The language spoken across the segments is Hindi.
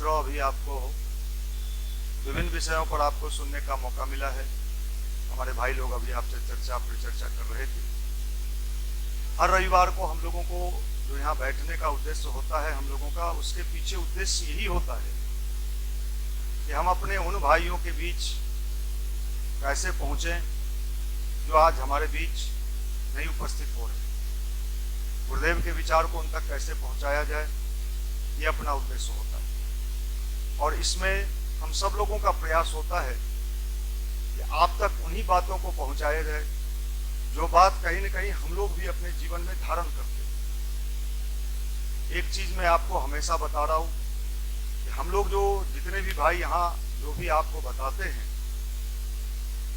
मित्रों, अभी आपको विभिन्न विषयों पर आपको सुनने का मौका मिला है। हमारे भाई लोग अभी आपसे परिचर्चा कर रहे थे। हर रविवार को हम लोगों को जो यहाँ बैठने का उद्देश्य होता है हम लोगों का, उसके पीछे उद्देश्य यही होता है कि हम अपने उन भाइयों के बीच कैसे पहुंचे जो आज हमारे बीच नहीं उपस्थित हो रहे। गुरुदेव के विचार को उन तक कैसे पहुंचाया जाए, ये अपना उद्देश्य होता है। और इसमें हम सब लोगों का प्रयास होता है कि आप तक उन्हीं बातों को पहुंचाया जाए जो बात कहीं न कहीं हम लोग भी अपने जीवन में धारण करते हैं। एक चीज मैं आपको हमेशा बता रहा हूं कि हम लोग जो जितने भी भाई यहाँ जो भी आपको बताते हैं,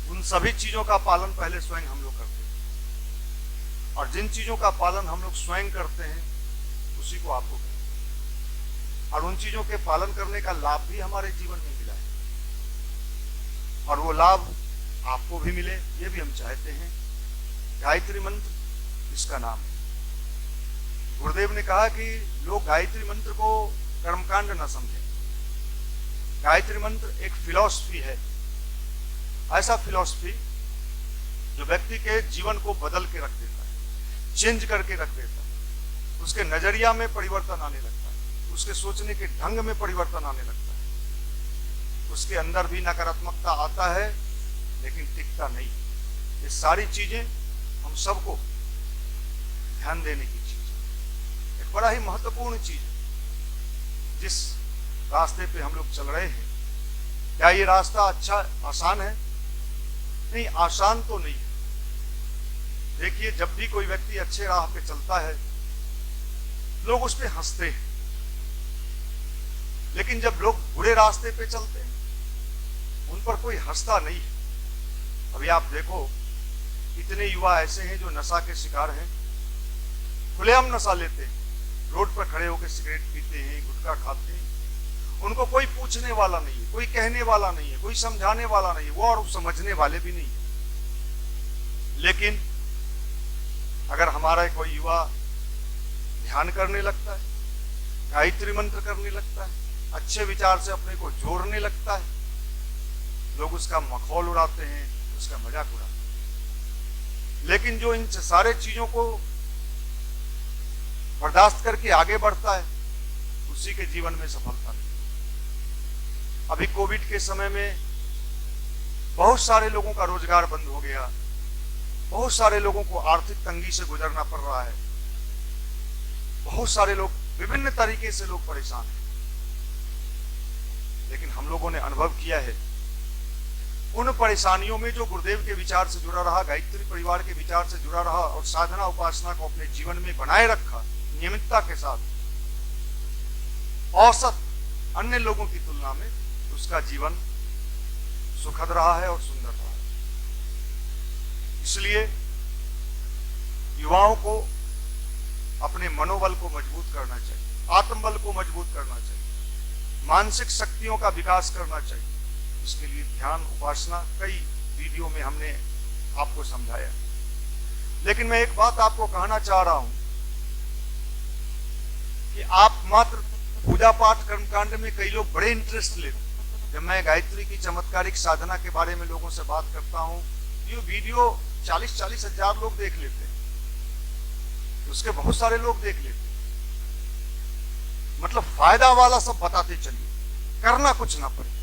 उन सभी चीजों का पालन पहले स्वयं हम लोग करते हैं, और जिन चीजों का पालन हम लोग स्वयं करते हैं उसी को आपको कहते हैं। और उन चीजों के पालन करने का लाभ भी हमारे जीवन में मिला है, और वो लाभ आपको भी मिले ये भी हम चाहते हैं। गायत्री मंत्र इसका नाम है। गुरुदेव ने कहा कि लोग गायत्री मंत्र को कर्मकांड न समझें। गायत्री मंत्र एक फिलॉसफी है, ऐसा फिलॉसफी जो व्यक्ति के जीवन को बदल के रख देता है, चेंज करके रख देता है। उसके नजरिया में परिवर्तन आने लगता है, उसके सोचने के ढंग में परिवर्तन आने लगता है। उसके अंदर भी नकारात्मकता आता है लेकिन टिकता नहीं। ये सारी चीजें हम सबको ध्यान देने की चीज है। एक बड़ा ही महत्वपूर्ण चीज है। जिस रास्ते पे हम लोग चल रहे हैं, क्या ये रास्ता अच्छा आसान है? नहीं, आसान तो नहीं है। देखिए, जब भी कोई व्यक्ति अच्छे राह पे चलता है लोग उस पे हंसते हैं, लेकिन जब लोग बुरे रास्ते पे चलते हैं उन पर कोई हंसता नहीं है। अभी आप देखो, इतने युवा ऐसे हैं जो नशा के शिकार हैं, खुलेआम नशा लेते हैं, रोड पर खड़े होकर सिगरेट पीते हैं, गुटखा खाते हैं। उनको कोई पूछने वाला नहीं है, कोई कहने वाला नहीं है, कोई समझाने वाला नहीं है, वो और समझने वाले भी नहीं है। लेकिन अगर हमारा कोई युवा ध्यान करने लगता है, गायत्री मंत्र करने लगता है, अच्छे विचार से अपने को जोड़ने लगता है, लोग उसका मखौल उड़ाते हैं, उसका मजाक उड़ाते हैं। लेकिन जो इन सारे चीजों को बर्दाश्त करके आगे बढ़ता है उसी के जीवन में सफलता मिलती है। अभी कोविड के समय में बहुत सारे लोगों का रोजगार बंद हो गया, बहुत सारे लोगों को आर्थिक तंगी से गुजरना पड़ रहा है, बहुत सारे लोग विभिन्न तरीके से लोग परेशान हैं। लेकिन हम लोगों ने अनुभव किया है उन परेशानियों में जो गुरुदेव के विचार से जुड़ा रहा, गायत्री परिवार के विचार से जुड़ा रहा और साधना उपासना को अपने जीवन में बनाए रखा नियमितता के साथ, औसत अन्य लोगों की तुलना में उसका जीवन सुखद रहा है और सुंदर रहा है। इसलिए युवाओं को अपने मनोबल को मजबूत करना चाहिए, आत्मबल को मजबूत करना चाहिए, मानसिक शक्तियों का विकास करना चाहिए। इसके लिए ध्यान उपासना कई वीडियो में हमने आपको समझाया। लेकिन मैं एक बात आपको कहना चाह रहा हूं कि आप मात्र पूजा पाठ कर्मकांड में कई लोग बड़े इंटरेस्ट लेते हैं। जब मैं गायत्री की चमत्कारिक साधना के बारे में लोगों से बात करता हूं, ये वीडियो 40-40 हजार लोग देख लेते हैं, उसके बहुत सारे लोग देख लेते हैं। मतलब फायदा वाला सब बताते चलिए, करना कुछ ना पड़े।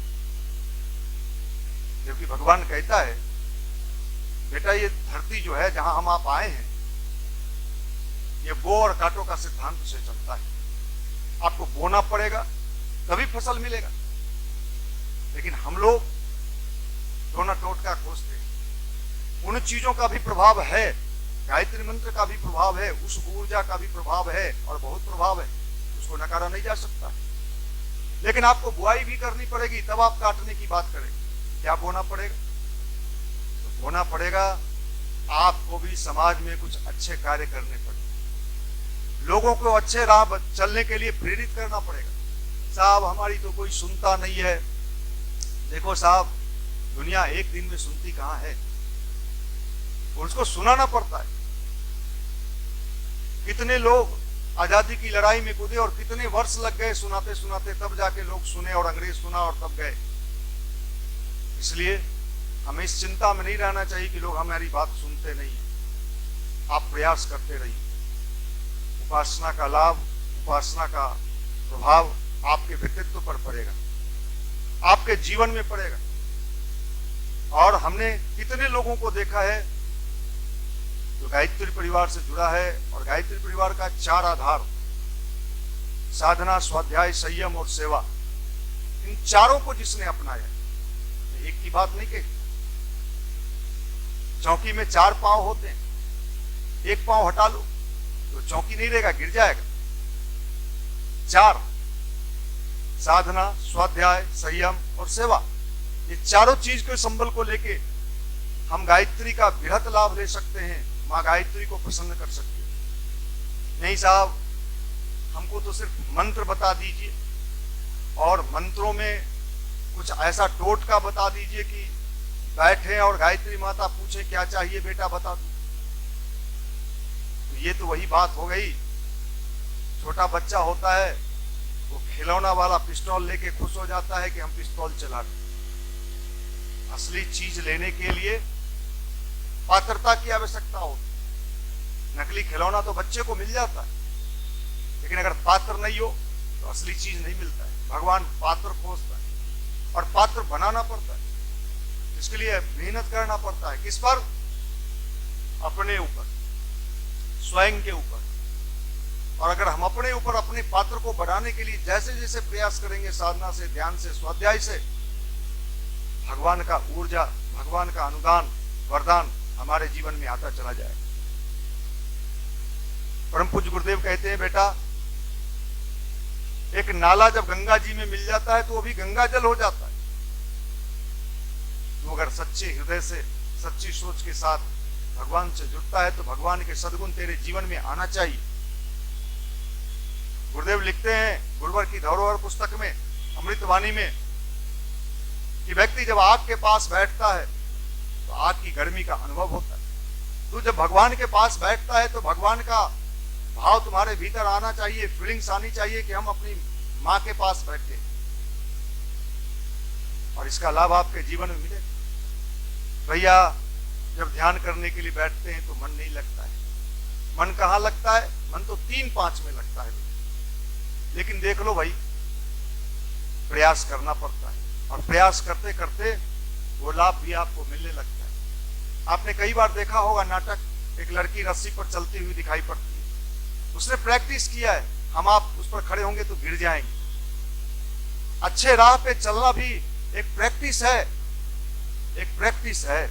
जबकि भगवान कहता है, बेटा ये धरती जो है जहां हम आप आए हैं, ये बो और काटो का सिद्धांत से चलता है। आपको बोना पड़ेगा तभी फसल मिलेगा। लेकिन हम लोग टोना टोटका खोजते हैं। उन चीजों का भी प्रभाव है, गायत्री मंत्र का भी प्रभाव है, उस ऊर्जा का भी प्रभाव है और बहुत प्रभाव है, उसको नकारा नहीं जा सकता। लेकिन आपको बुआई भी करनी पड़ेगी, तब आप काटने की बात करेंगे। क्या बोना पड़ेगा? तो बोना पड़ेगा, आपको भी समाज में कुछ अच्छे कार्य करने पड़ेंगे, लोगों को अच्छे राह चलने के लिए प्रेरित करना पड़ेगा। साहब हमारी तो कोई सुनता नहीं है। देखो साहब, दुनिया एक दिन में सुनती कहां है, उसको सुनाना पड़ता है। कितने लोग आजादी की लड़ाई में कूदे और कितने वर्ष लग गए सुनाते सुनाते, तब जाके लोग सुने और अंग्रेज सुना और तब गए। इसलिए हमें इस चिंता में नहीं रहना चाहिए कि लोग हमारी बात सुनते नहीं है। आप प्रयास करते रहिए। उपासना का लाभ, उपासना का प्रभाव आपके व्यक्तित्व पर पड़ेगा, आपके जीवन में पड़ेगा। और हमने कितने लोगों को देखा है जो गायत्री परिवार से जुड़ा है, और गायत्री परिवार का 4 आधार, साधना, स्वाध्याय, संयम और सेवा, इन चारों को जिसने अपनाया, एक की बात नहीं कही। चौकी में 4 पांव होते हैं, एक पांव हटा लो तो चौकी नहीं रहेगा, गिर जाएगा। 4, साधना, स्वाध्याय, संयम और सेवा, ये चारों चीज के संबल को लेके हम गायत्री का बृहत लाभ ले सकते हैं, मां गायत्री को प्रसन्न कर सकते हैं। नहीं साहब, हमको तो सिर्फ मंत्र बता दीजिए और मंत्रों में कुछ ऐसा टोटका बता दीजिए कि बैठे और गायत्री माता पूछे क्या चाहिए बेटा बता दो। तो ये तो वही बात हो गई, छोटा बच्चा होता है वो खिलौना वाला पिस्तौल लेके खुश हो जाता है कि हम पिस्तौल चला रहे। असली चीज लेने के लिए पात्रता की आवश्यकता होती। नकली खिलौना तो बच्चे को मिल जाता है, लेकिन अगर पात्र नहीं हो तो असली चीज नहीं मिलता है। भगवान पात्र खोजता है और पात्र बनाना पड़ता है, इसके लिए मेहनत करना पड़ता है। किस पर? अपने ऊपर, स्वयं के ऊपर। और अगर हम अपने ऊपर अपने पात्र को बढ़ाने के लिए जैसे जैसे प्रयास करेंगे, साधना से, ध्यान से, स्वाध्याय से, भगवान का ऊर्जा, भगवान का अनुदान, वरदान हमारे जीवन में आता चला जाएगा। परम पूज्य गुरुदेव कहते हैं, बेटा एक नाला जब गंगा जी में मिल जाता है तो वो भी गंगा जल हो जाता है। तो अगर सच्चे हृदय से, सच्ची सोच के साथ भगवान से जुड़ता है तो भगवान के सद्गुण तेरे जीवन में आना चाहिए। गुरुदेव लिखते हैं गुरुवर की धरोहर पुस्तक में, अमृतवाणी में, कि व्यक्ति जब आग के पास बैठता है तो आग की गर्मी का अनुभव होता है। तो जब भगवान के पास बैठता है तो भगवान का भाव तुम्हारे भीतर आना चाहिए, फीलिंग्स आनी चाहिए कि हम अपनी मां के पास बैठे, और इसका लाभ आपके जीवन में मिले। भैया जब ध्यान करने के लिए बैठते हैं तो मन नहीं लगता है। मन कहाँ लगता है? मन तो 3-5 में लगता है। लेकिन देख लो भाई, प्रयास करना पड़ता है, और प्रयास करते करते वो लाभ भी आपको मिलने लगता है। आपने कई बार देखा होगा नाटक, एक लड़की रस्सी पर चलती हुई दिखाई पड़ती है, उसने प्रैक्टिस किया है। हम आप उस पर खड़े होंगे तो गिर जाएंगे। अच्छे राह पे चलना भी एक प्रैक्टिस है, एक प्रैक्टिस है।